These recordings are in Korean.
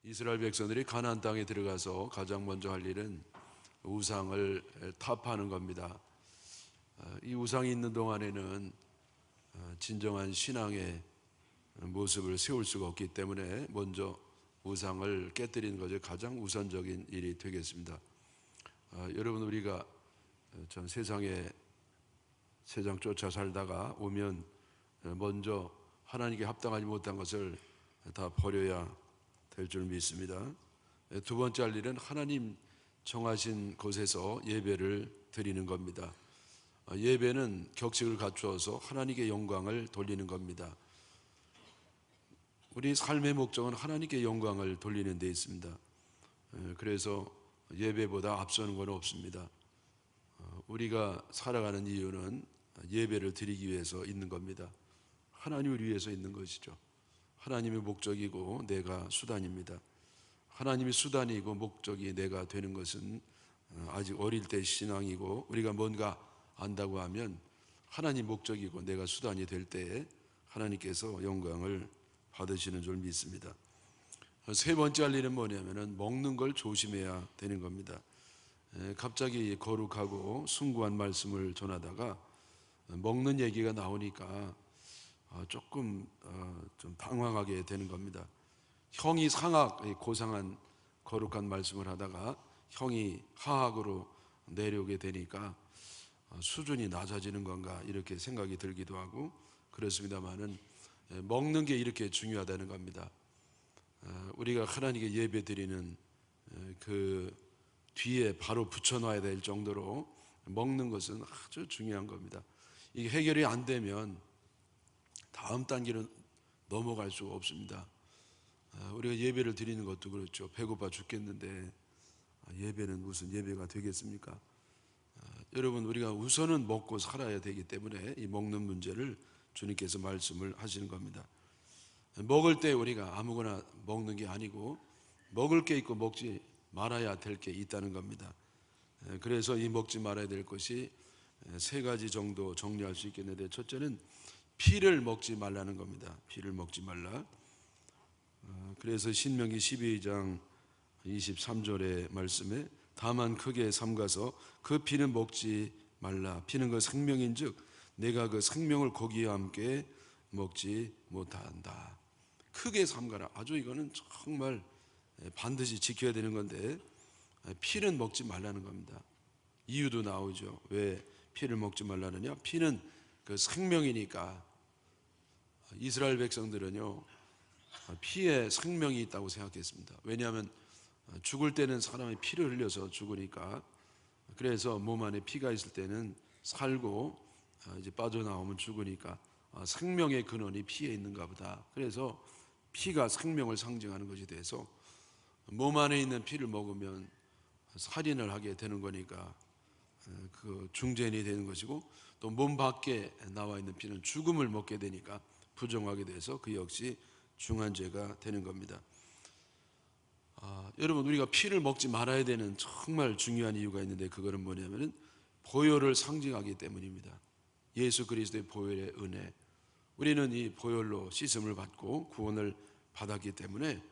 이스라엘 백성들이 가나안 땅에 들어가서 가장 먼저 할 일은 우상을 타파하는 겁니다. 이 우상이 있는 동안에는 진정한 신앙의 모습을 세울 수가 없기 때문에 먼저 우상을 깨뜨리는 것이 가장 우선적인 일이 되겠습니다. 여러분, 우리가 전 세상 쫓아 살다가 오면 먼저 하나님께 합당하지 못한 것을 다 버려야 될 줄 믿습니다. 두 번째 할 일은 하나님 정하신 곳에서 예배를 드리는 겁니다. 예배는 격식을 갖추어서 하나님께 영광을 돌리는 겁니다. 우리 삶의 목적은 하나님께 영광을 돌리는 데 있습니다. 그래서 예배보다 앞서는 건 없습니다. 우리가 살아가는 이유는 예배를 드리기 위해서 있는 겁니다. 하나님을 위해서 있는 것이죠. 하나님의 목적이고 내가 수단입니다. 하나님이 수단이고 목적이 내가 되는 것은 아직 어릴 때 신앙이고, 우리가 뭔가 안다고 하면 하나님 목적이고 내가 수단이 될 때에 하나님께서 영광을 받으시는 줄 믿습니다. 세 번째 할 일은 뭐냐면은 먹는 걸 조심해야 되는 겁니다. 갑자기 거룩하고 숭고한 말씀을 전하다가 먹는 얘기가 나오니까 조금 좀 당황하게 되는 겁니다. 형이 상악, 고상한 거룩한 말씀을 하다가 형이 하악으로 내려오게 되니까 수준이 낮아지는 건가 이렇게 생각이 들기도 하고 그렇습니다만은, 먹는 게 이렇게 중요하다는 겁니다. 우리가 하나님께 예배 드리는 그 뒤에 바로 붙여놔야 될 정도로 먹는 것은 아주 중요한 겁니다. 이게 해결이 안 되면 다음 단계로 넘어갈 수가 없습니다. 우리가 예배를 드리는 것도 그렇죠. 배고파 죽겠는데 예배는 무슨 예배가 되겠습니까? 여러분, 우리가 우선은 먹고 살아야 되기 때문에 이 먹는 문제를 주님께서 말씀을 하시는 겁니다. 먹을 때 우리가 아무거나 먹는 게 아니고 먹을 게 있고 먹지 말아야 될 게 있다는 겁니다. 그래서 이 먹지 말아야 될 것이 세 가지 정도 정리할 수 있겠는데, 첫째는 피를 먹지 말라는 겁니다. 피를 먹지 말라. 그래서 신명기 12장 23절의 말씀에 다만 크게 삼가서 그 피는 먹지 말라. 피는 그 생명인즉 내가 그 생명을 고기와 함께 먹지 못한다. 크게 삼가라. 아주 이거는 정말 반드시 지켜야 되는 건데, 피는 먹지 말라는 겁니다. 이유도 나오죠. 왜 피를 먹지 말라느냐? 피는 그 생명이니까. 이스라엘 백성들은요, 피에 생명이 있다고 생각했습니다. 왜냐하면 죽을 때는 사람이 피를 흘려서 죽으니까. 그래서 몸 안에 피가 있을 때는 살고 이제 빠져나오면 죽으니까 생명의 근원이 피에 있는가 보다. 그래서 피가 생명을 상징하는 것이 돼서 몸 안에 있는 피를 먹으면 살인을 하게 되는 거니까 그 중재인이 되는 것이고, 또 몸 밖에 나와 있는 피는 죽음을 먹게 되니까 부정하게 돼서 그 역시 중한 죄가 되는 겁니다. 여러분, 우리가 피를 먹지 말아야 되는 정말 중요한 이유가 있는데, 그거는 뭐냐면은 보혈을 상징하기 때문입니다. 예수 그리스도의 보혈의 은혜, 우리는 이 보혈로 씻음을 받고 구원을 받았기 때문에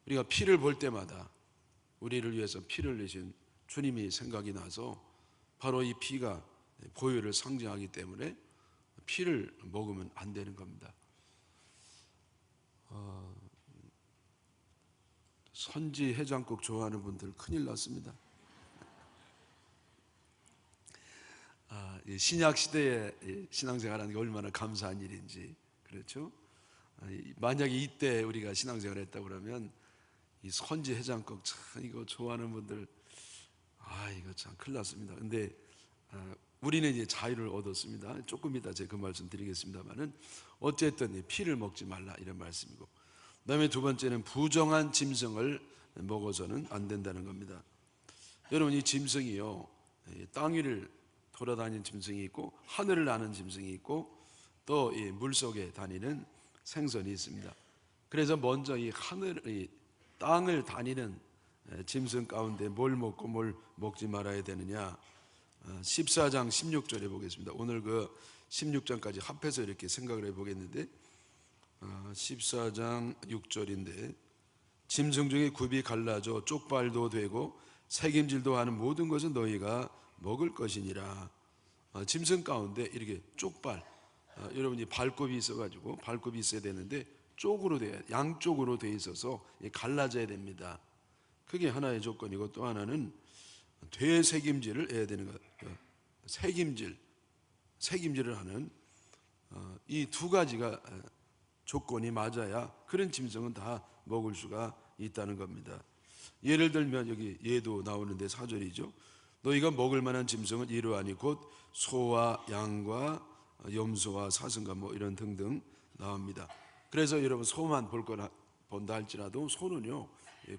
우리가 피를 볼 때마다 우리를 위해서 피를 내신 주님이 생각이 나서, 바로 이 피가 보혈을 상징하기 때문에 피를 먹으면 안 되는 겁니다. 선지 해장국 좋아하는 분들 큰일 났습니다. 신약 시대에 신앙생활하는 게 얼마나 감사한 일인지. 그렇죠? 만약에 이때 우리가 신앙생활을 했다고 그러면 이 선지 해장국 참 이거 좋아하는 분들 이거 참 큰일 났습니다. 근데 우리는 이제 자유를 얻었습니다. 조금 이따 제가 그 말씀 드리겠습니다만은, 어쨌든 피를 먹지 말라 이런 말씀이고, 그 다음에 두 번째는 부정한 짐승을 먹어서는 안 된다는 겁니다. 여러분, 이 짐승이요, 땅 위를 돌아다니는 짐승이 있고 하늘을 나는 짐승이 있고 또 이 물속에 다니는 생선이 있습니다. 그래서 먼저 이 땅을 다니는 짐승 가운데 뭘 먹고 뭘 먹지 말아야 되느냐, 14장 16절에 보겠습니다. 오늘 그 16장까지 합해서 이렇게 생각을 해보겠는데, 14장 6절인데 짐승 중에 굽이 갈라져 쪽발도 되고 새김질도 하는 모든 것은 너희가 먹을 것이니라. 짐승 가운데 이렇게 쪽발, 여러분이 발굽이 있어가지고 발굽이 있어야 되는데 쪽으로 돼, 양쪽으로 돼 있어서 갈라져야 됩니다. 그게 하나의 조건이고, 또 하나는 되새김질을 해야 되는 것. 새김질을 하는 이 두 가지가 조건이 맞아야 그런 짐승은 다 먹을 수가 있다는 겁니다. 예를 들면 여기 예도 나오는데 4절이죠. 너희가 먹을 만한 짐승은 이러하니 곧 소와 양과 염소와 사슴과 뭐 이런 등등 나옵니다. 그래서 여러분 소만 본다 할지라도 소는요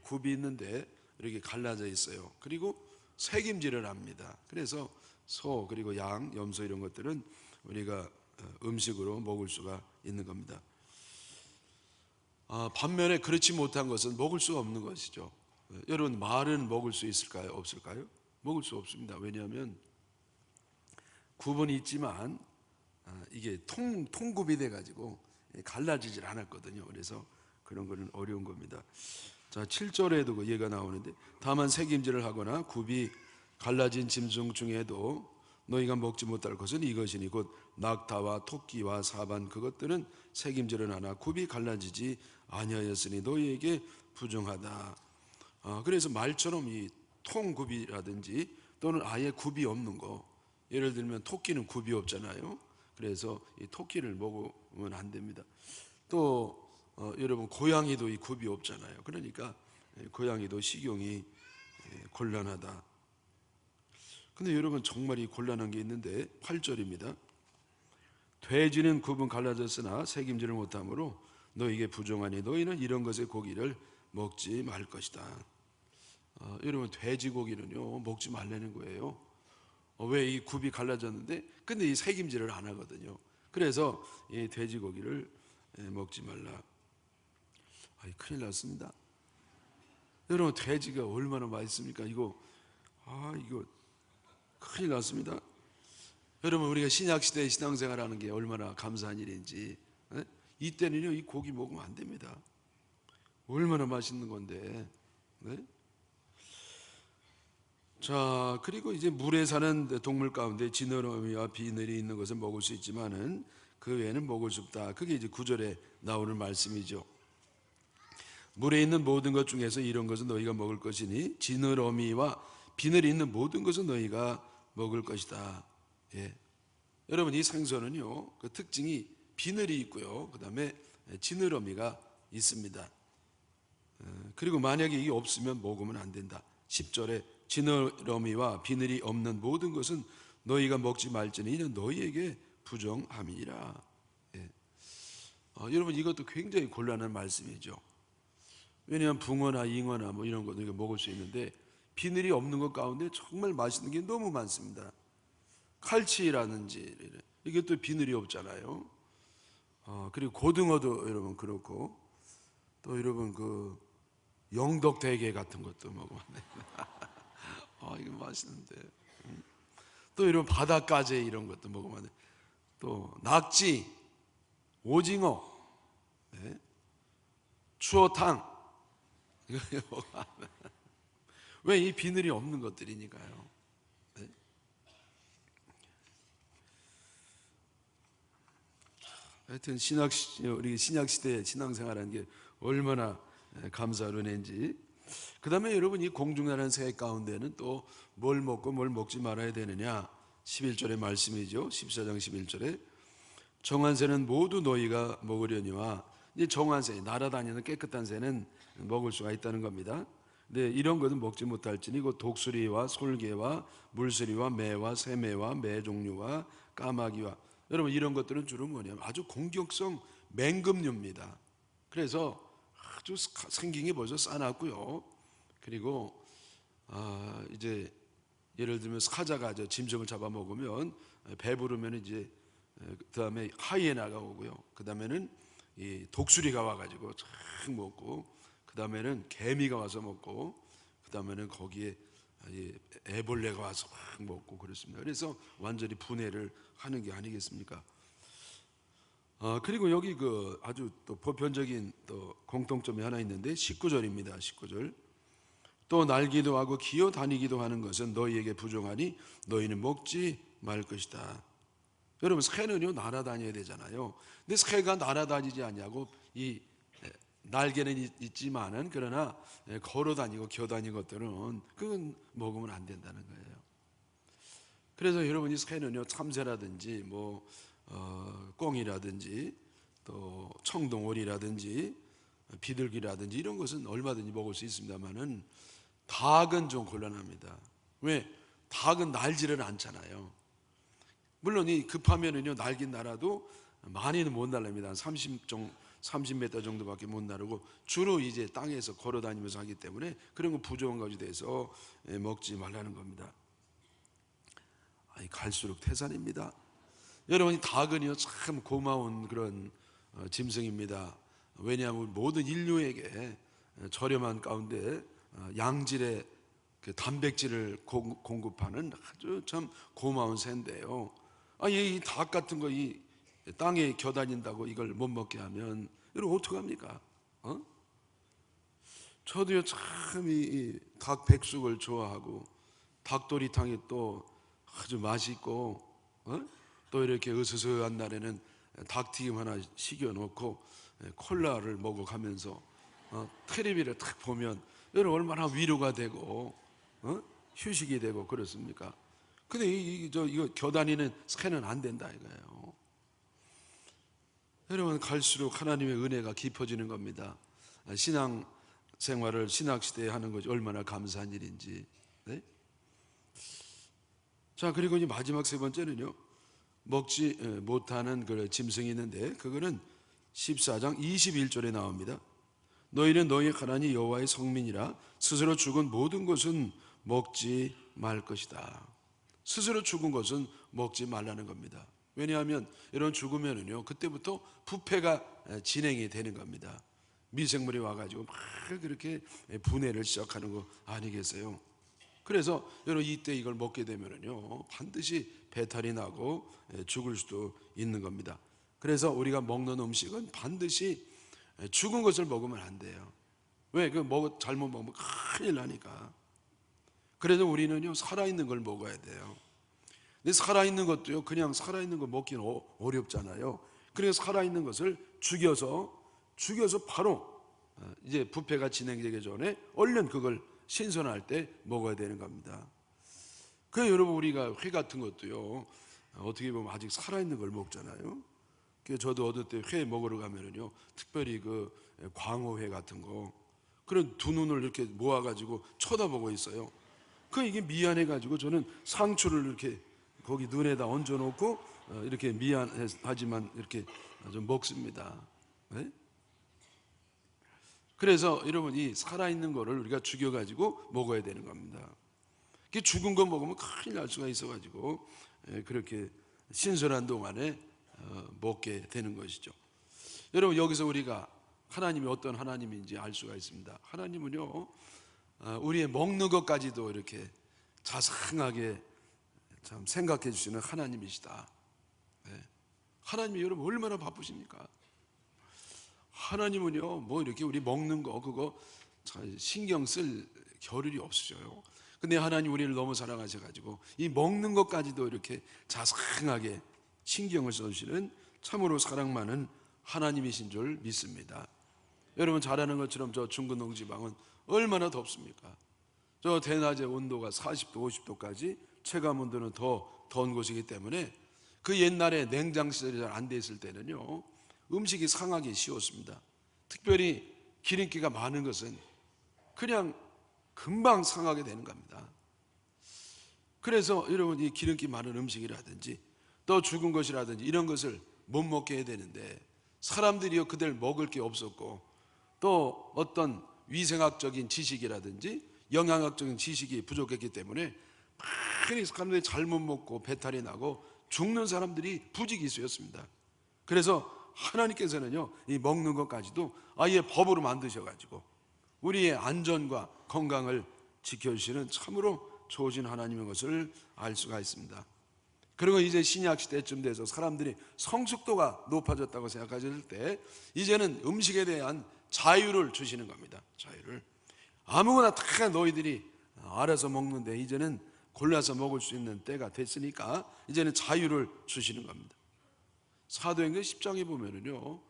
굽이 있는데 이렇게 갈라져 있어요. 그리고 새김질을 합니다. 그래서 소 그리고 양, 염소 이런 것들은 우리가 음식으로 먹을 수가 있는 겁니다. 반면에 그렇지 못한 것은 먹을 수가 없는 것이죠. 여러분 말은 먹을 수 있을까요? 없을까요? 먹을 수 없습니다. 왜냐하면 굽은 있지만 이게 통굽이 돼가지고 갈라지질 않았거든요. 그래서 그런 거는 어려운 겁니다. 자, 7절에도 그 예가 나오는데 다만 새김질을 하거나 굽이 갈라진 짐승 중에도 너희가 먹지 못할 것은 이것이니 곧 낙타와 토끼와 사반 그것들은 새김질은 하나 굽이 갈라지지 아니하였으니 너희에게 부정하다. 그래서 말처럼 이 통굽이라든지 또는 아예 굽이 없는 거, 예를 들면 토끼는 굽이 없잖아요. 그래서 이 토끼를 먹으면 안 됩니다. 또 여러분 고양이도 이 굽이 없잖아요. 그러니까 고양이도 식용이 곤란하다. 근데 여러분 정말 이 곤란한 게 있는데 8절입니다. 돼지는 굽은 갈라졌으나 새김질을 못하므로 너희에게 부정하니 너희는 이런 것의 고기를 먹지 말 것이다. 여러분 돼지고기는요 먹지 말라는 거예요. 왜? 이 굽이 갈라졌는데 근데 이 새김질을 안 하거든요. 그래서 이 돼지고기를 먹지 말라. 큰일 났습니다. 여러분 돼지가 얼마나 맛있습니까? 이거 큰일 났습니다. 여러분 우리가 신약시대에 신앙생활하는 게 얼마나 감사한 일인지. 이때는요 이 고기 먹으면 안 됩니다. 얼마나 맛있는 건데. 네? 자, 그리고 이제 물에 사는 동물 가운데 지느러미와 비늘이 있는 것은 먹을 수 있지만은 그 외에는 먹을 수 없다. 그게 이제 9절에 나오는 말씀이죠. 물에 있는 모든 것 중에서 이런 것은 너희가 먹을 것이니 지느러미와 비늘이 있는 모든 것은 너희가 먹을 것이다. 예. 여러분 이 생선은요 그 특징이 비늘이 있고요 그 다음에 지느러미가 있습니다. 그리고 만약에 이게 없으면 먹으면 안 된다. 10절에 지느러미와 비늘이 없는 모든 것은 너희가 먹지 말지니 이는 너희에게 부정함이라. 예. 여러분 이것도 굉장히 곤란한 말씀이죠. 왜냐하면 붕어나 잉어나 뭐 이런 것도 먹을 수 있는데 비늘이 없는 것 가운데 정말 맛있는 게 너무 많습니다. 칼치라든지 이게 또 비늘이 없잖아요. 그리고 고등어도 여러분 그렇고 또 여러분 그 영덕대게 같은 것도 먹으면 이거 맛있는데. 또 이런 바닷가재 이런 것도 먹으면 돼. 또 낙지, 오징어, 네? 추어탕 이거 먹으면 왜? 이 비늘이 없는 것들이니까요. 네? 하여튼 우리 신약 시대에 신앙생활하는 게 얼마나 감사한 은혜인지. 그 다음에 여러분 이 공중나라는 새 가운데는 또 뭘 먹고 뭘 먹지 말아야 되느냐 11절의 말씀이죠. 14장 11절에 정한 새는 모두 너희가 먹으려니와 이 정한 새, 날아다니는 깨끗한 새는 먹을 수가 있다는 겁니다. 근데 이런 것은 먹지 못할지니 곧 독수리와 솔개와 물수리와 매와 새매와 매 종류와 까마귀와 여러분 이런 것들은 주로 뭐냐면 아주 공격성 맹금류입니다. 그래서 아주 생긴 게 벌써 싸놨고요. 그리고 이제 예를 들면 사자가 짐승을 잡아먹으면 배부르면 이제 그 다음에 하이에나가 오고요. 그 다음에는 이 독수리가 와가지고 쫙 먹고 그 다음에는 개미가 와서 먹고 그 다음에는 거기에 애벌레가 와서 막 먹고 그렇습니다. 그래서 완전히 분해를 하는 게 아니겠습니까? 그리고 여기 그 아주 또 보편적인 또 공통점이 하나 있는데 19절입니다. 19절. 또 날기도 하고 기어 다니기도 하는 것은 너희에게 부족하니 너희는 먹지 말 것이다. 여러분, 새는요 날아다녀야 되잖아요. 근데 새가 날아다니지 않냐고, 이 날개는 있지만은 그러나 걸어다니고 기어다니는 것들은 그건 먹으면 안 된다는 거예요. 그래서 여러분이 새는요 참새라든지 뭐 꿩이라든지 또 청동오리라든지 비둘기라든지 이런 것은 얼마든지 먹을 수 있습니다만은 닭은 좀 곤란합니다. 왜? 닭은 날지를 않잖아요. 물론 이 급하면은요 날긴 날아도 많이는 못 날랍니다. 한 30m 정도밖에 못 나르고 주로 이제 땅에서 걸어 다니면서 하기 때문에 그런 거 부족한 것이 돼서 먹지 말라는 겁니다. 갈수록 태산입니다. 여러분이 닭은요 참 고마운 그런 짐승입니다. 왜냐하면 모든 인류에게 저렴한 가운데 양질의 그 단백질을 공급하는 아주 참 고마운 새인데요. 이 닭 같은 거 이 땅에 겨다닌다고 이걸 못 먹게 하면 여러분 어떡합니까? 저도요 참 이 닭 백숙을 좋아하고 닭도리탕이 또 아주 맛있고 또 이렇게 으스스한 날에는 닭튀김 하나 식여놓고 콜라를 먹어가면서 텔레비를 탁 보면 여러분 얼마나 위로가 되고 휴식이 되고 그렇습니까? 근데 이거 겨다니는 새는 안 된다 이거예요. 여러분, 갈수록 하나님의 은혜가 깊어지는 겁니다. 신앙 생활을 신학시대에 하는 것이 얼마나 감사한 일인지. 네? 자, 그리고 이제 마지막 세 번째는요, 먹지 못하는 그 짐승이 있는데 그거는 14장 21절에 나옵니다. 너희는 너희 하나님 여호와의 성민이라 스스로 죽은 모든 것은 먹지 말 것이다. 스스로 죽은 것은 먹지 말라는 겁니다. 왜냐하면 이런 죽으면은요 그때부터 부패가 진행이 되는 겁니다. 미생물이 와가지고 막 그렇게 분해를 시작하는 거 아니겠어요? 그래서 여러분 이때 이걸 먹게 되면은요 반드시 배탈이 나고 죽을 수도 있는 겁니다. 그래서 우리가 먹는 음식은 반드시 죽은 것을 먹으면 안 돼요. 왜? 잘못 먹으면 큰일 나니까. 그래서 우리는요 살아있는 걸 먹어야 돼요. 근데 살아있는 것도요 그냥 살아있는 거 먹기는 어렵잖아요. 그래서 살아있는 것을 죽여서 바로 이제 부패가 진행되기 전에 얼른 그걸 신선할 때 먹어야 되는 겁니다. 그래서 여러분 우리가 회 같은 것도요 어떻게 보면 아직 살아있는 걸 먹잖아요. 그래서 저도 어릴 때 회 먹으러 가면은요 특별히 그 광어회 같은 거 그런 두 눈을 이렇게 모아가지고 쳐다보고 있어요. 이게 미안해가지고 저는 상추를 이렇게 거기 눈에다 얹어놓고 이렇게 미안하지만 이렇게 좀 먹습니다. 네? 그래서 여러분 이 살아있는 거를 우리가 죽여가지고 먹어야 되는 겁니다. 죽은 거 먹으면 큰일 날 수가 있어가지고 그렇게 신선한 동안에 먹게 되는 것이죠. 여러분 여기서 우리가 하나님이 어떤 하나님인지 알 수가 있습니다. 하나님은요 우리의 먹는 것까지도 이렇게 자상하게 참 생각해 주시는 하나님이시다. 네. 하나님이 여러분 얼마나 바쁘십니까? 하나님은요 뭐 이렇게 우리 먹는 거 그거 신경 쓸 겨를이 없으셔요. 근데 하나님 우리를 너무 사랑하셔가지고 이 먹는 것까지도 이렇게 자상하게 신경을 써주시는 참으로 사랑 많은 하나님이신 줄 믿습니다. 여러분 잘 아는 것처럼 저 중국 농지방은 얼마나 덥습니까? 저 대낮에 온도가 40도 50도까지 체감 온도는 더 더운 곳이기 때문에 그 옛날에 냉장 시설이 잘 안 돼 있을 때는요 음식이 상하기 쉬웠습니다. 특별히 기름기가 많은 것은 그냥 금방 상하게 되는 겁니다. 그래서 여러분 이 기름기 많은 음식이라든지 또 죽은 것이라든지 이런 것을 못 먹게 해야 되는데 사람들이요 그들 먹을 게 없었고 또 어떤 위생학적인 지식이라든지 영양학적인 지식이 부족했기 때문에 많이 사람들이 잘못 먹고 배탈이 나고 죽는 사람들이 부지기수였습니다. 그래서 하나님께서는요 이 먹는 것까지도 아예 법으로 만드셔가지고 우리의 안전과 건강을 지켜주시는 참으로 좋으신 하나님인 것을 알 수가 있습니다. 그리고 이제 신약 시대쯤 돼서 사람들이 성숙도가 높아졌다고 생각하실 때 이제는 음식에 대한 자유를 주시는 겁니다. 자유를. 아무거나 다 너희들이 알아서 먹는데 이제는 골라서 먹을 수 있는 때가 됐으니까 이제는 자유를 주시는 겁니다. 사도행전 10장에 보면은요,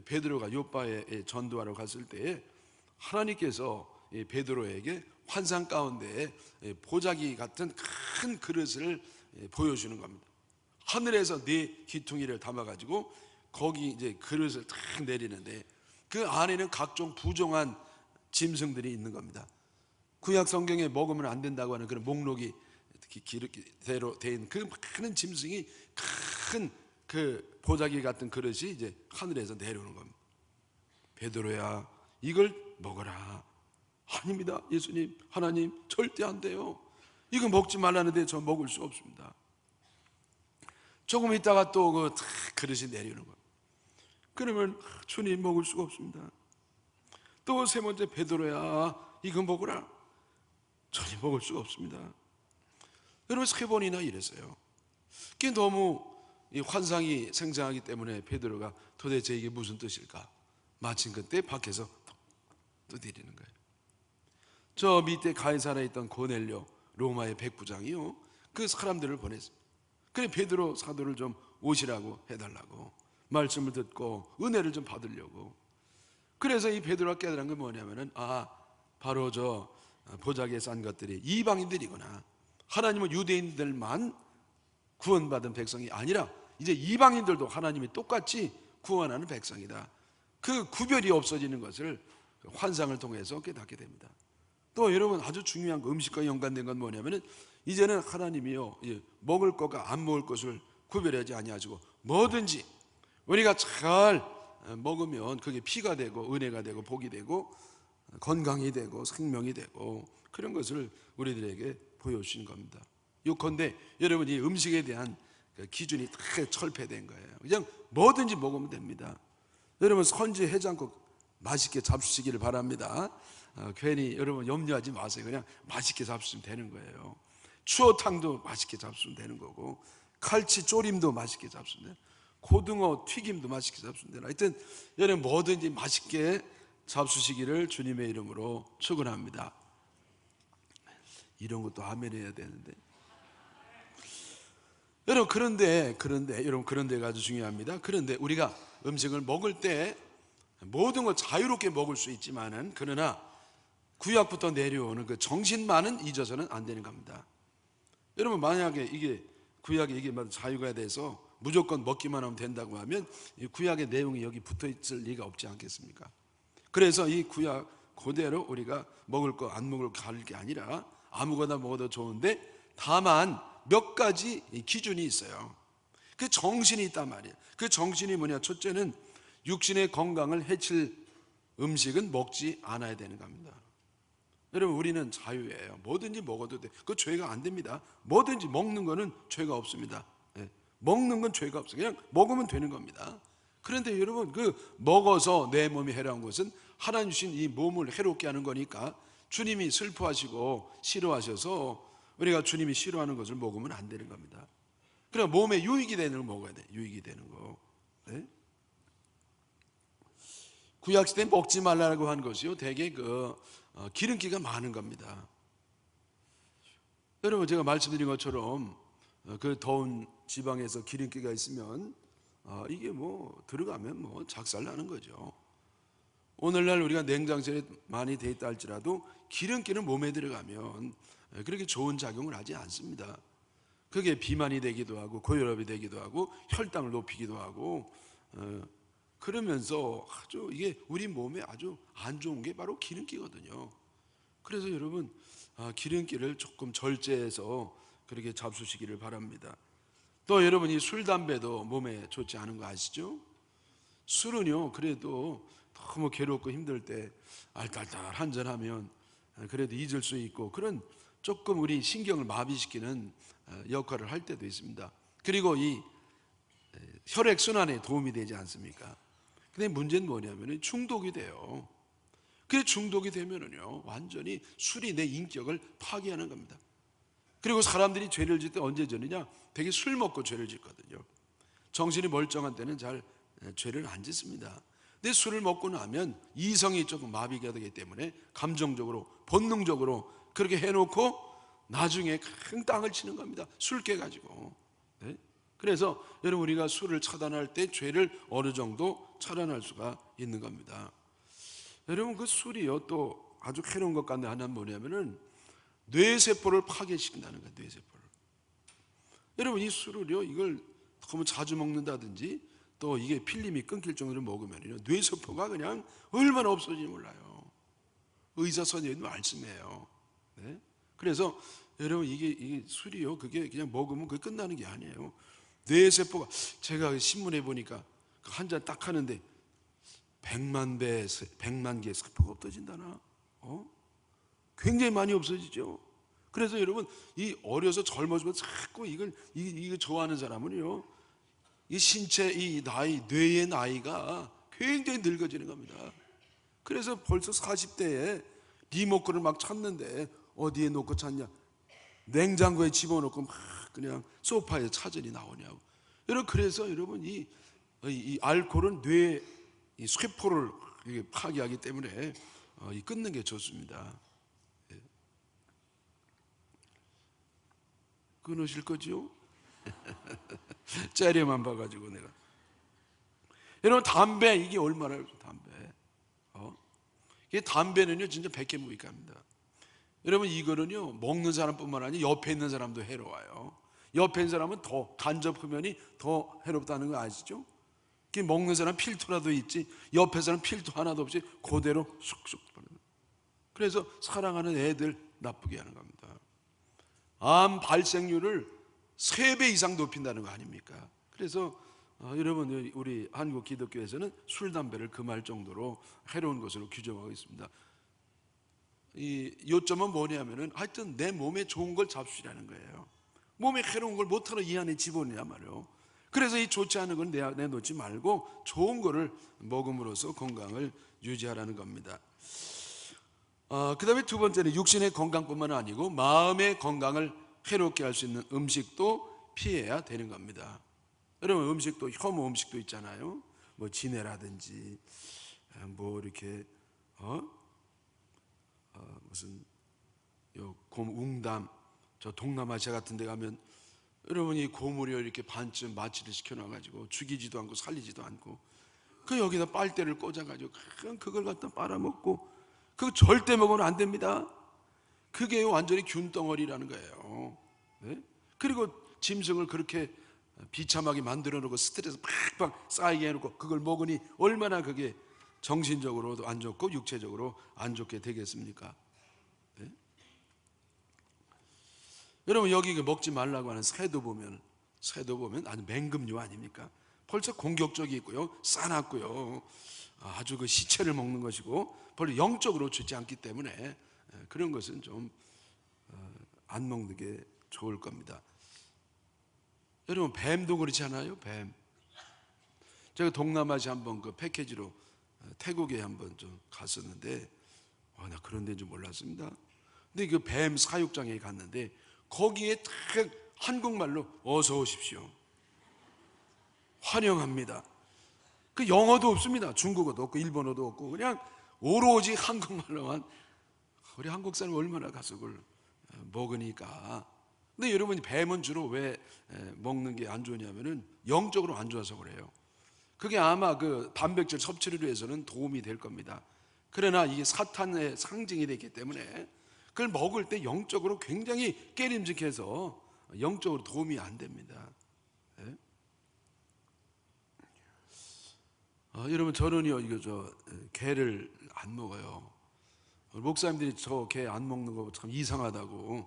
베드로가 요빠에 전도하러 갔을 때에 하나님께서 베드로에게 환상 가운데 보자기 같은 큰 그릇을 보여주는 겁니다. 하늘에서 네 귀퉁이를 담아가지고 거기 이제 그릇을 탁 내리는데 그 안에는 각종 부정한 짐승들이 있는 겁니다. 구약 성경에 먹으면 안 된다고 하는 그런 목록이 기록대로 된 그 많은 짐승이 큰 그 보자기 같은 그릇이 이제 하늘에서 내려오는 겁니다. 베드로야, 이걸 먹어라. 아닙니다, 예수님, 하나님, 절대 안 돼요. 이거 먹지 말라는데 저 먹을 수 없습니다. 조금 있다가 또 그 그릇이 내려오는 거예요. 그러면 주님, 먹을 수가 없습니다. 또 세 번째, 베드로야, 이거 먹으라. 전혀 먹을 수가 없습니다. 여러분, 세 번이나 이랬어요. 그게 너무 이 환상이 생생하기 때문에 베드로가 도대체 이게 무슨 뜻일까? 마침 그때 밖에서 또 내리는 거예요. 저 밑에 가이사라에 있던 고넬료 로마의 백부장이요, 그 사람들을 보냈어요. 그래 베드로 사도를 좀 오시라고 해달라고, 말씀을 듣고 은혜를 좀 받으려고. 그래서 이 베드로가 깨달은 게 뭐냐면은, 바로 저 보자기에 싼 것들이 이방인들이구나. 하나님은 유대인들만 구원받은 백성이 아니라 이제 이방인들도 하나님이 똑같이 구원하는 백성이다. 그 구별이 없어지는 것을 환상을 통해서 깨닫게 됩니다. 또 여러분, 아주 중요한 거, 음식과 연관된 건 뭐냐면은 이제는 하나님이요, 먹을 것과 안 먹을 것을 구별하지 아니하시고 뭐든지 우리가 잘 먹으면 그게 피가 되고 은혜가 되고 복이 되고 건강이 되고 생명이 되고 그런 것을 우리들에게 보여주신 겁니다. 요컨대 여러분, 이 음식에 대한 기준이 다 철폐된 거예요. 그냥 뭐든지 먹으면 됩니다. 여러분, 선지 해장국 맛있게 잡수시기를 바랍니다. 괜히 여러분 염려하지 마세요. 그냥 맛있게 잡수면 되는 거예요. 추어탕도 맛있게 잡수면 되는 거고, 칼치 조림도 맛있게 잡수면 돼요. 고등어 튀김도 맛있게 잡수면 돼요. 하여튼 여러분, 뭐든지 맛있게 잡수시기를 주님의 이름으로 축원합니다. 이런 것도 아멘 해야 되는데. 여러분, 그런데가 아주 중요합니다. 그런데 우리가 음식을 먹을 때 모든 걸 자유롭게 먹을 수 있지만은, 그러나 구약부터 내려오는 그 정신만은 잊어서는 안 되는 겁니다. 여러분, 만약에 이게 구약에 이게 자유가 돼서 무조건 먹기만 하면 된다고 하면 이 구약의 내용이 여기 붙어 있을 리가 없지 않겠습니까? 그래서 이 구약 그대로 우리가 먹을 거 안 먹을 거 가릴 게 아니라 아무거나 먹어도 좋은데, 다만 몇 가지 기준이 있어요. 그 정신이 있단 말이에요. 그 정신이 뭐냐? 첫째는 육신의 건강을 해칠 음식은 먹지 않아야 되는 겁니다. 여러분, 우리는 자유예요. 뭐든지 먹어도 돼. 그 죄가 안 됩니다. 뭐든지 먹는 거는 죄가 없습니다. 먹는 건 죄가 없어요. 그냥 먹으면 되는 겁니다. 그런데 여러분, 그 먹어서 내 몸이 해로운 것은 하나님 주신 이 몸을 해롭게 하는 거니까 주님이 슬퍼하시고 싫어하셔서 우리가 주님이 싫어하는 것을 먹으면 안 되는 겁니다. 그럼 몸에 유익이 되는 걸 먹어야 돼. 유익이 되는 거. 네? 구약시대에 먹지 말라고 한 것이요, 대개 기름기가 많은 겁니다. 여러분, 제가 말씀드린 것처럼 그 더운 지방에서 기름기가 있으면 이게 들어가면 작살 나는 거죠. 오늘날 우리가 냉장실에 많이 돼 있다 할지라도 기름기는 몸에 들어가면 그렇게 좋은 작용을 하지 않습니다. 그게 비만이 되기도 하고 고혈압이 되기도 하고 혈당을 높이기도 하고 그러면서 아주 이게 우리 몸에 아주 안 좋은 게 바로 기름기거든요. 그래서 여러분, 기름기를 조금 절제해서 그렇게 잡수시기를 바랍니다. 또 여러분, 이 술, 담배도 몸에 좋지 않은 거 아시죠? 술은요, 그래도 너무 괴롭고 힘들 때 알딸딸 한잔 하면 그래도 잊을 수 있고, 그런 조금 우리 신경을 마비시키는 역할을 할 때도 있습니다. 그리고 이 혈액순환에 도움이 되지 않습니까? 근데 문제는 뭐냐면 중독이 돼요. 그 중독이 되면은요, 완전히 술이 내 인격을 파괴하는 겁니다. 그리고 사람들이 죄를 짓 때 언제 짓느냐? 되게 술 먹고 죄를 짓거든요. 정신이 멀쩡한 때는 잘 죄를 안 짓습니다. 근데 술을 먹고 나면 이성이 조금 마비가 되기 때문에 감정적으로 본능적으로 그렇게 해놓고 나중에 큰 땅을 치는 겁니다. 술 깨가지고. 네? 그래서 여러분, 우리가 술을 차단할 때 죄를 어느 정도 차단할 수가 있는 겁니다. 여러분, 그 술이요 또 아주 해로운 것 가운데 하나는 뭐냐면은 뇌세포를 파괴시킨다는 거예요. 뇌세포를. 여러분, 이 술을요, 이걸 너무 자주 먹는다든지 또 이게 필름이 끊길 정도로 먹으면요, 뇌세포가 그냥 얼마나 없어지는지 몰라요. 의사 선생님도 말씀해요. 네? 그래서 여러분, 이게 술이요, 그게 그냥 먹으면 그게 끝나는 게 아니에요. 뇌세포가, 제가 신문에 보니까 한 잔 딱 하는데 100만 개의 세포가 없어진다나? 굉장히 많이 없어지죠. 그래서 여러분, 이 어려서 젊어지면 자꾸 이걸 좋아하는 사람은요, 이 신체, 이 나이, 뇌의 나이가 굉장히 늙어지는 겁니다. 그래서 벌써 40대에 리모컨을 막 찾는데 어디에 놓고 찾냐? 냉장고에 집어넣고 막 그냥 소파에 차전이 나오냐고. 여러분, 그래서 여러분, 이 알코올은 뇌 이 쇠포를 파괴하기 때문에 끊는 게 좋습니다. 끊으실 거지요? 째려만 봐가지고 내가. 여러분, 담배 이게 얼마나 담배? 이게 담배는요 진짜 백해무익합니다. 여러분, 이거는요 먹는 사람뿐만 아니라 옆에 있는 사람도 해로워요. 옆에 있는 사람은 더 간접 흡연이 더 해롭다는 거 아시죠? 먹는 사람 필터라도 있지 옆에 사람 필터 하나도 없이 그대로 쑥쑥. 그래서 사랑하는 애들 나쁘게 하는 겁니다. 암 발생률을 3배 이상 높인다는 거 아닙니까? 그래서 여러분, 우리 한국 기독교에서는 술, 담배를 금할 정도로 해로운 것으로 규정하고 있습니다. 이 요점은 뭐냐면은 하여튼 내 몸에 좋은 걸 잡수시라는 거예요. 몸에 해로운 걸 못하러 이 안에 집어넣냐 말이에요. 그래서 이 좋지 않은 걸 내놓지 말고 좋은 거를 먹음으로써 건강을 유지하라는 겁니다. 그 다음에 두 번째는 육신의 건강뿐만 아니고 마음의 건강을 해롭게 할 수 있는 음식도 피해야 되는 겁니다. 여러분, 음식도 혐오 음식도 있잖아요. 뭐 진해라든지 뭐 이렇게 무슨 웅담, 저 동남아시아 같은 데 가면 여러분이 고물이 이렇게 반쯤 마취를 시켜놔가지고 죽이지도 않고 살리지도 않고 그 여기다 빨대를 꽂아가지고 그냥 그걸 갖다 빨아먹고, 그거 절대 먹으면 안 됩니다. 그게 완전히 균덩어리라는 거예요. 네? 그리고 짐승을 그렇게 비참하게 만들어 놓고 스트레스 팍팍 쌓이게 해놓고 그걸 먹으니 얼마나 그게 정신적으로도 안 좋고 육체적으로 안 좋게 되겠습니까? 네? 여러분, 여기 먹지 말라고 하는 새도 보면 아주 맹금류 아닙니까? 벌써 공격적이고요, 싸놨고요, 아주 그 시체를 먹는 것이고 별로 영적으로 좋지 않기 때문에 그런 것은 좀 안 먹는 게 좋을 겁니다. 여러분, 뱀도 그렇지 않아요? 뱀. 제가 동남아시아 한번 그 패키지로 태국에 한번 좀 갔었는데 나 그런 데인 줄 몰랐습니다. 근데 그 뱀 사육장에 갔는데 거기에 딱 한국말로 어서 오십시오, 환영합니다. 그 영어도 없습니다. 중국어도 없고 일본어도 없고 그냥 오로지 한국말로만. 우리 한국 사람 얼마나 가족을 먹으니까. 근데 여러분, 뱀은 주로 왜 먹는 게 안 좋냐면은 영적으로 안 좋아서 그래요. 그게 아마 그 단백질 섭취를 위해서는 도움이 될 겁니다. 그러나 이게 사탄의 상징이 되기 때문에 그걸 먹을 때 영적으로 굉장히 깨림직해서 영적으로 도움이 안 됩니다. 네? 여러분, 저는요 게를 안 먹어요. 목사님들이 저 게 안 먹는 거 참 이상하다고.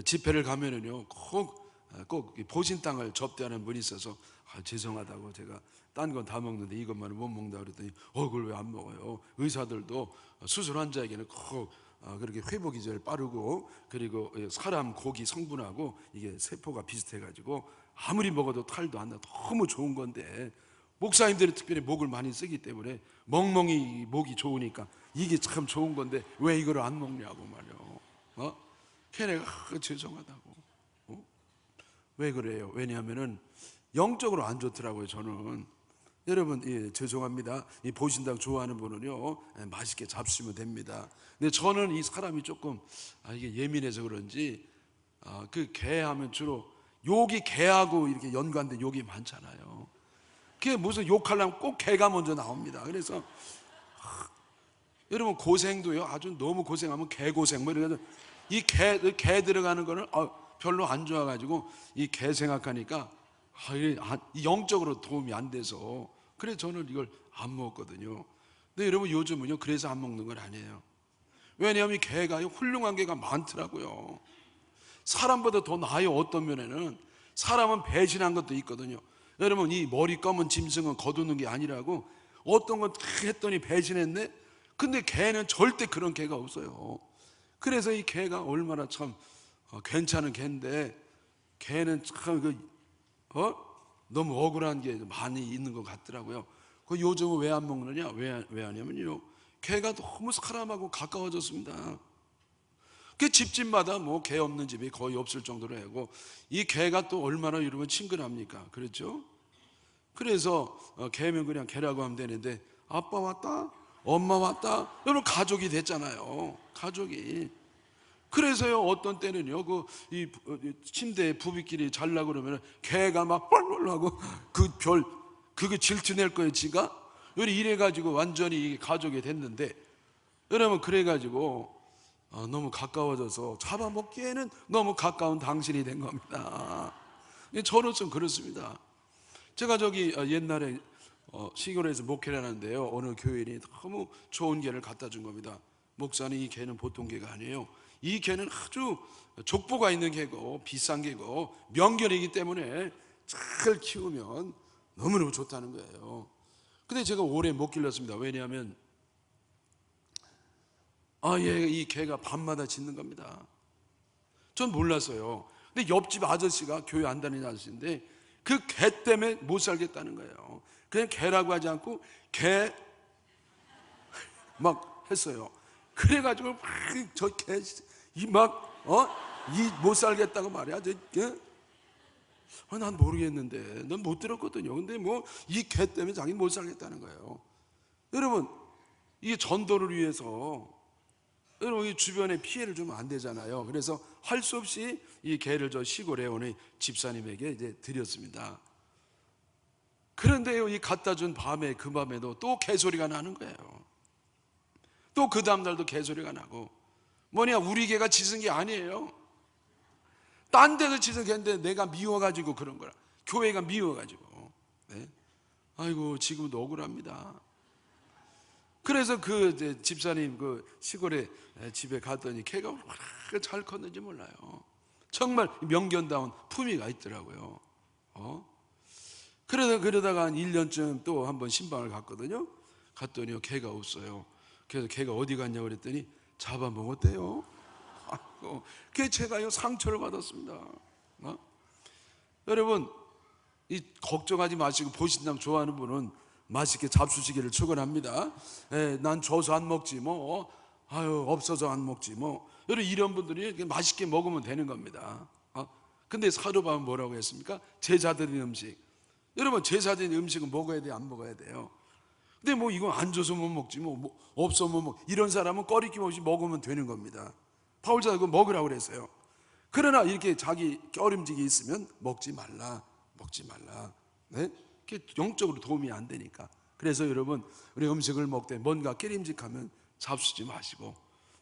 집회를 가면은요 꼭 보신 땅을 접대하는 분이 있어서 죄송하다고, 제가 딴 건 다 먹는데 이것만은 못 먹는다 그랬더니 그걸 왜 안 먹어요? 의사들도 수술 환자에게는 꼭 그렇게 회복 기제를 빠르고, 그리고 사람 고기 성분하고 이게 세포가 비슷해가지고 아무리 먹어도 탈도 안 나, 너무 좋은 건데 목사님들이 특별히 목을 많이 쓰기 때문에 멍멍이 목이 좋으니까 이게 참 좋은 건데 왜 이걸 안 먹냐고 말이요. 걔네가 죄송하다고. 왜 그래요? 왜냐하면은 영적으로 안 좋더라고요. 저는. 여러분, 죄송합니다. 이 보신당 좋아하는 분은요, 맛있게 잡수시면 됩니다. 근데 저는 이 사람이 조금 이게 예민해서 그런지 그 개하면 주로 욕이 개하고 이렇게 연관된 욕이 많잖아요. 그게 무슨 욕하려면 꼭 개가 먼저 나옵니다. 그래서 여러분, 고생도요, 아주 너무 고생하면 개고생 뭐 이래서 이 개 들어가는 거는 별로 안 좋아가지고 이 개 생각하니까 이 영적으로 도움이 안 돼서 그래서 저는 이걸 안 먹었거든요. 근데 여러분, 요즘은요 그래서 안 먹는 건 아니에요. 왜냐하면 이 개가 훌륭한 개가 많더라고요. 사람보다 더 나아요. 어떤 면에는 사람은 배신한 것도 있거든요. 여러분, 이 머리 검은 짐승은 거두는 게 아니라고 어떤 건 했더니 배신했네. 근데 개는 절대 그런 개가 없어요. 그래서 이 개가 얼마나 참 괜찮은 개인데, 개는 참 너무 억울한 게 많이 있는 것 같더라고요. 요즘은 왜 안 먹느냐? 왜 하냐면요, 개가 너무 사람하고 가까워졌습니다. 그 집집마다 뭐 개 없는 집이 거의 없을 정도로 하고, 이 개가 또 얼마나 이러면 친근합니까? 그렇죠? 그래서 개면 그냥 개라고 하면 되는데, 아빠 왔다, 엄마 왔다, 여러분 가족이 됐잖아요. 가족이. 그래서요, 어떤 때는요, 이 침대에 부비끼리 자려고 그러면 개가 막 뻘뻘 하고 그게 질투낼 거예요, 지가. 이래가지고 완전히 가족이 됐는데, 여러분, 그래가지고 너무 가까워져서 잡아먹기에는 너무 가까운 당신이 된 겁니다. 저로서는 그렇습니다. 제가 옛날에 시골에서 목회를 하는데요, 어느 교인이 너무 좋은 개를 갖다 준 겁니다. 목사님, 이 개는 보통 개가 아니에요. 이 개는 아주 족보가 있는 개고 비싼 개고 명견이기 때문에 잘 키우면 너무너무 좋다는 거예요. 근데 제가 오래 못 길렀습니다. 왜냐하면 이 개가 밤마다 짖는 겁니다. 전 몰랐어요. 근데 옆집 아저씨가 교회 안 다니는 아저씨인데 그 개 때문에 못 살겠다는 거예요. 그냥 개라고 하지 않고 개 막 했어요. 그래가지고 저 개 못 살겠다고 말이야. 난 모르겠는데, 넌 못 들었거든요. 근데 뭐 이 개 때문에 자기 못 살겠다는 거예요. 여러분, 이게 전도를 위해서 여러분 이 주변에 피해를 주면 안 되잖아요. 그래서 할 수 없이 이 개를 저 시골에 오는 집사님에게 이제 드렸습니다. 그런데요, 이 갖다 준 그 밤에도 또 개소리가 나는 거예요. 또 그 다음날도 개소리가 나고, 뭐냐, 우리 개가 짖은 게 아니에요. 딴 데서 짖은 개인데 내가 미워가지고 그런 거라. 교회가 미워가지고. 네? 아이고, 지금도 억울합니다. 그래서 그 집사님 그 시골에 집에 갔더니 개가 얼마나 잘 컸는지 몰라요. 정말 명견다운 품위가 있더라고요. 그러다가 한 1년쯤 또 한번 신방을 갔거든요. 갔더니 개가 없어요. 그래서 개가 어디 갔냐고 그랬더니 잡아먹었대요. 제가요 상처를 받았습니다. 여러분, 이 걱정하지 마시고 보신당 좋아하는 분은 맛있게 잡수시기를 축원합니다. 난 줘서 안 먹지 뭐, 없어서 안 먹지 뭐. 여러분, 이런 분들이 맛있게 먹으면 되는 겁니다. 근데 사도바울은 뭐라고 했습니까? 제자들의 음식. 여러분, 제자들의 음식은 먹어야 돼요, 안 먹어야 돼요? 근데 뭐 이건 안 줘서 못 먹지 뭐 없어 못 먹. 이런 사람은 꺼리낌 없이 먹으면 되는 겁니다. 바울자가 그거 먹으라고 그랬어요. 그러나 이렇게 자기 껴림직이 있으면 먹지 말라. 네? 그게 영적으로 도움이 안 되니까. 그래서 여러분, 우리 음식을 먹을 때 뭔가 끼림직하면 잡수지 마시고,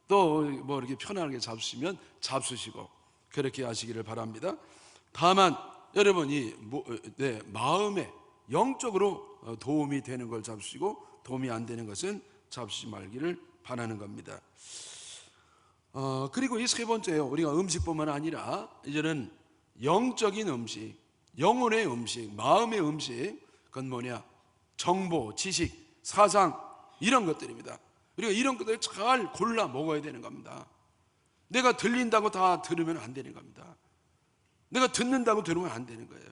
또 뭐 이렇게 편안하게 잡수시면 잡수시고, 그렇게 하시기를 바랍니다. 다만 여러분이 마음에 영적으로 도움이 되는 걸 잡수시고 도움이 안 되는 것은 잡수지 말기를 바라는 겁니다. 그리고 이 세 번째요, 우리가 음식뿐만 아니라 이제는 영적인 음식, 영혼의 음식, 마음의 음식, 그건 뭐냐? 정보, 지식, 사상, 이런 것들입니다. 우리가 이런 것들을 잘 골라 먹어야 되는 겁니다. 내가 들린다고 다 들으면 안 되는 겁니다. 내가 듣는다고 들으면 안 되는 거예요.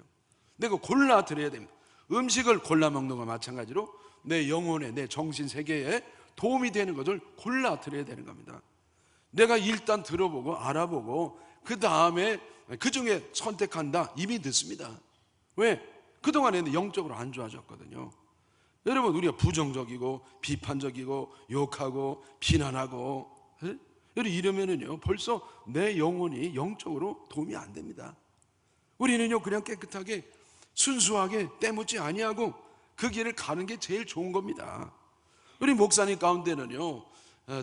내가 골라 들어야 됩니다. 음식을 골라 먹는 것과 마찬가지로 내 영혼에, 내 정신 세계에 도움이 되는 것을 골라 들어야 되는 겁니다. 내가 일단 들어보고 알아보고 그 다음에 그 중에 선택한다, 이미 늦습니다. 왜? 그동안에는 영적으로 안 좋아졌거든요. 여러분, 우리가 부정적이고 비판적이고 욕하고 비난하고 이러면은요 벌써 내 영혼이 영적으로 도움이 안 됩니다. 우리는요 그냥 깨끗하게 순수하게 때묻지 아니하고 그 길을 가는 게 제일 좋은 겁니다. 우리 목사님 가운데는요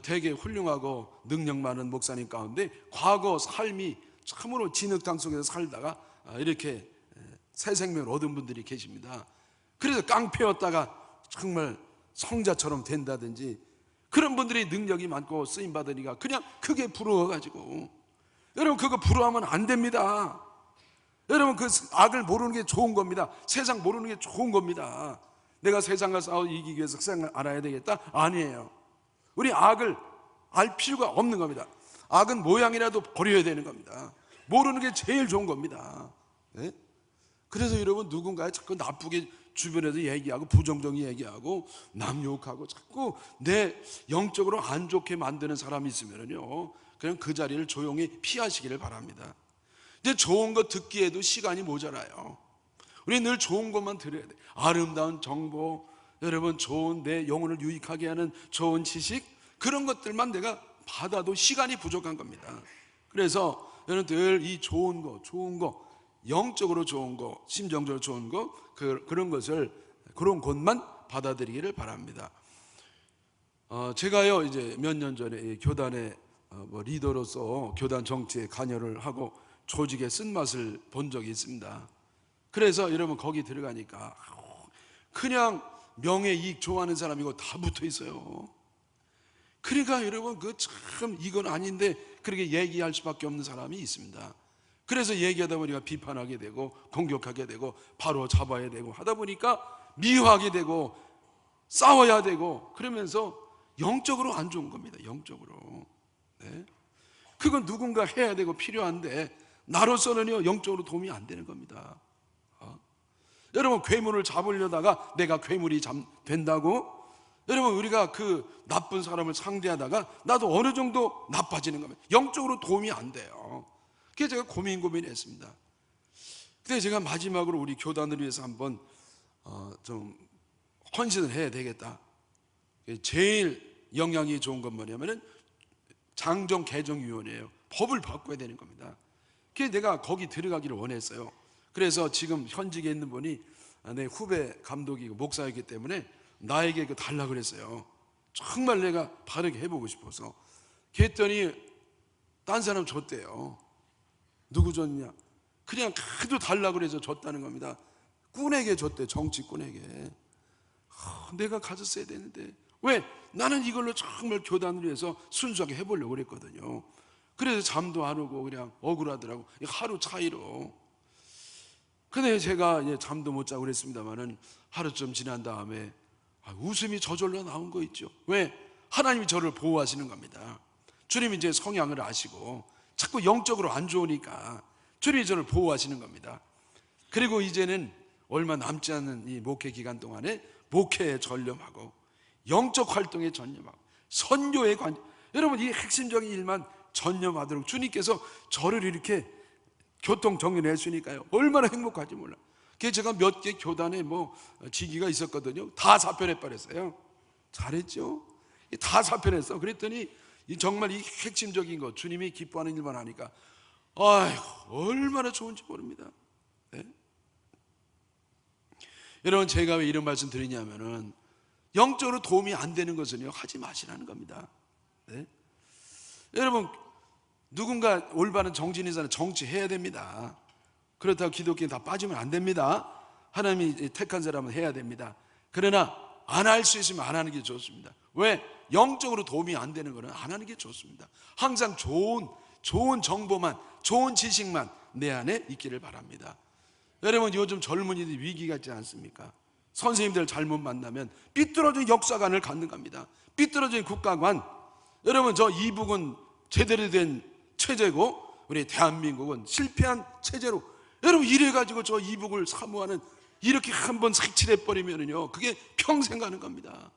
되게 훌륭하고 능력 많은 목사님 가운데 과거 삶이 참으로 진흙탕 속에서 살다가 이렇게 새 생명을 얻은 분들이 계십니다. 그래서 깡패였다가 정말 성자처럼 된다든지 그런 분들이 능력이 많고 쓰임 받으니까 그냥 크게 부러워가지고, 여러분 그거 부러워하면 안 됩니다. 여러분 그 악을 모르는 게 좋은 겁니다. 세상 모르는 게 좋은 겁니다. 내가 세상과 싸워 이기기 위해서 세상을 알아야 되겠다? 아니에요. 우리 악을 알 필요가 없는 겁니다. 악은 모양이라도 버려야 되는 겁니다. 모르는 게 제일 좋은 겁니다. 네? 그래서 여러분 누군가에 자꾸 나쁘게 주변에서 얘기하고 부정적인 얘기하고 남 욕하고 자꾸 내 영적으로 안 좋게 만드는 사람이 있으면요 그냥 그 자리를 조용히 피하시기를 바랍니다. 근데 좋은 거 듣기에도 시간이 모자라요. 우리 늘 좋은 것만 들어야 돼. 아름다운 정보, 여러분 좋은 내 영혼을 유익하게 하는 좋은 지식, 그런 것들만 내가 받아도 시간이 부족한 겁니다. 그래서 여러분 늘 이 좋은 거 영적으로 좋은 거, 심정적으로 좋은 거, 그런 것을, 그런 것만 받아들이기를 바랍니다. 제가요 이제 몇 년 전에 교단의 리더로서 교단 정치에 관여를 하고 조직의 쓴맛을 본 적이 있습니다. 그래서 여러분 거기 들어가니까 그냥 명예 이익 좋아하는 사람이고 다 붙어 있어요. 그러니까 여러분 그 참 이건 아닌데 그렇게 얘기할 수밖에 없는 사람이 있습니다. 그래서 얘기하다 보니까 비판하게 되고 공격하게 되고 바로 잡아야 되고 하다 보니까 미워하게 되고 싸워야 되고 그러면서 영적으로 안 좋은 겁니다. 영적으로. 네? 그건 누군가 해야 되고 필요한데 나로서는요 영적으로 도움이 안 되는 겁니다. 여러분 괴물을 잡으려다가 내가 괴물이 된다고? 여러분 우리가 그 나쁜 사람을 상대하다가 나도 어느 정도 나빠지는 겁니다. 영적으로 도움이 안 돼요. 그래서 제가 고민했습니다. 근데 제가 마지막으로 우리 교단을 위해서 한번 좀 헌신을 해야 되겠다. 제일 영향이 좋은 건 뭐냐면은 장정 개정위원회예요. 법을 바꿔야 되는 겁니다. 그래서 내가 거기 들어가기를 원했어요. 그래서 지금 현직에 있는 분이 내 후배 감독이고 목사이기 때문에 나에게 그 달라고 그랬어요. 정말 내가 바르게 해보고 싶어서. 그랬더니 딴 사람 줬대요. 누구 줬냐? 그냥 하도 달라고 그래서 줬다는 겁니다. 꾼에게 줬대. 정치꾼에게. 내가 가졌어야 되는데 왜? 나는 이걸로 정말 교단을 위해서 순수하게 해보려고 그랬거든요. 그래서 잠도 안 오고 그냥 억울하더라고. 하루 차이로. 근데 제가 이제 잠도 못 자고 그랬습니다만은 하루쯤 지난 다음에 웃음이 저절로 나온 거 있죠. 왜? 하나님이 저를 보호하시는 겁니다. 주님이 제 성향을 아시고 자꾸 영적으로 안 좋으니까 주님이 저를 보호하시는 겁니다. 그리고 이제는 얼마 남지 않은 이 목회 기간 동안에 목회에 전념하고 영적 활동에 전념하고 선교에 여러분 이 핵심적인 일만 전념하도록 주님께서 저를 이렇게 교통 정리를 했으니까요 얼마나 행복한지 몰라. 그래서 제가 몇 개 교단에 직위가 있었거든요. 다 사표내 버렸어요. 잘했죠? 다 사표냈어. 그랬더니 정말 이 핵심적인 거 주님이 기뻐하는 일만 하니까 아이고 얼마나 좋은지 모릅니다. 네? 여러분 제가 왜 이런 말씀 드리냐면은 영적으로 도움이 안 되는 것은요 하지 마시라는 겁니다. 네? 여러분 누군가 올바른 정치인이잖아요. 정치해야 됩니다. 그렇다고 기독교인 다 빠지면 안 됩니다. 하나님이 택한 사람은 해야 됩니다. 그러나 안 할 수 있으면 안 하는 게 좋습니다. 왜? 영적으로 도움이 안 되는 거는 안 하는 게 좋습니다. 항상 좋은 정보만, 좋은 지식만 내 안에 있기를 바랍니다. 여러분 요즘 젊은이들이 위기가 있지 않습니까? 선생님들 잘못 만나면 삐뚤어진 역사관을 갖는 겁니다. 삐뚤어진 국가관. 여러분 저 이북은 제대로 된 체제고 우리 대한민국은 실패한 체제로, 여러분 이래가지고 저 이북을 사모하는 이렇게 한번 색칠해버리면요 그게 평생 가는 겁니다.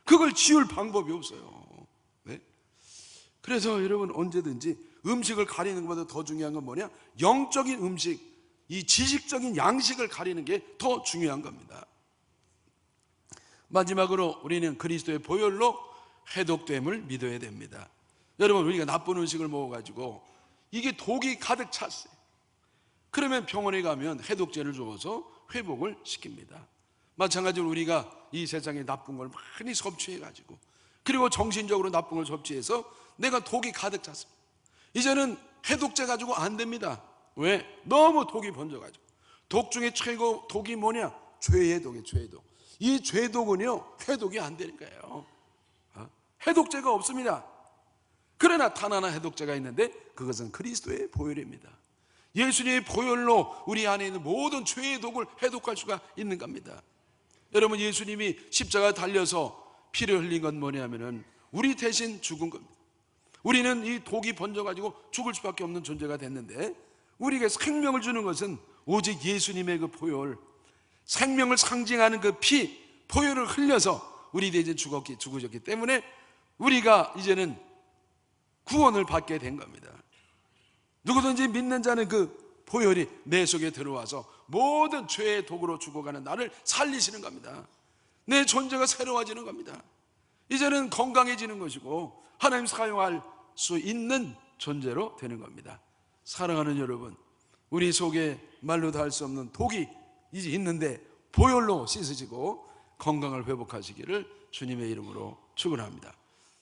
그걸 지울 방법이 없어요. 네? 그래서 여러분 언제든지 음식을 가리는 것보다 더 중요한 건 뭐냐? 영적인 음식, 이 지식적인 양식을 가리는 게 더 중요한 겁니다. 마지막으로 우리는 그리스도의 보혈로 해독됨을 믿어야 됩니다. 여러분, 우리가 나쁜 음식을 먹어가지고 이게 독이 가득 찼어요. 그러면 병원에 가면 해독제를 줘서 회복을 시킵니다. 마찬가지로 우리가 이 세상에 나쁜 걸 많이 섭취해가지고, 그리고 정신적으로 나쁜 걸 섭취해서 내가 독이 가득 찼습니다. 이제는 해독제 가지고 안 됩니다. 왜? 너무 독이 번져가지고. 독 중에 최고 독이 뭐냐? 죄의 독이에요. 죄의 독. 이 죄독은요 해독이 안 되는 거예요. 해독제가 없습니다. 그러나 단 하나 해독제가 있는데 그것은 그리스도의 보혈입니다. 예수님의 보혈로 우리 안에 있는 모든 죄의 독을 해독할 수가 있는 겁니다. 여러분, 예수님이 십자가에 달려서 피를 흘린 건 뭐냐면은 우리 대신 죽은 겁니다. 우리는 이 독이 번져가지고 죽을 수밖에 없는 존재가 됐는데, 우리에게 생명을 주는 것은 오직 예수님의 그 보혈, 생명을 상징하는 그 피, 보혈을 흘려서 우리 대신 죽으셨기 때문에 우리가 이제는 구원을 받게 된 겁니다. 누구든지 믿는 자는 그 보혈이 내 속에 들어와서 모든 죄의 독으로 죽어가는 나를 살리시는 겁니다. 내 존재가 새로워지는 겁니다. 이제는 건강해지는 것이고 하나님 사용할 수 있는 존재로 되는 겁니다. 사랑하는 여러분, 우리 속에 말로 다 할 수 없는 독이 이제 있는데 보혈로 씻으시고 건강을 회복하시기를 주님의 이름으로 축원합니다.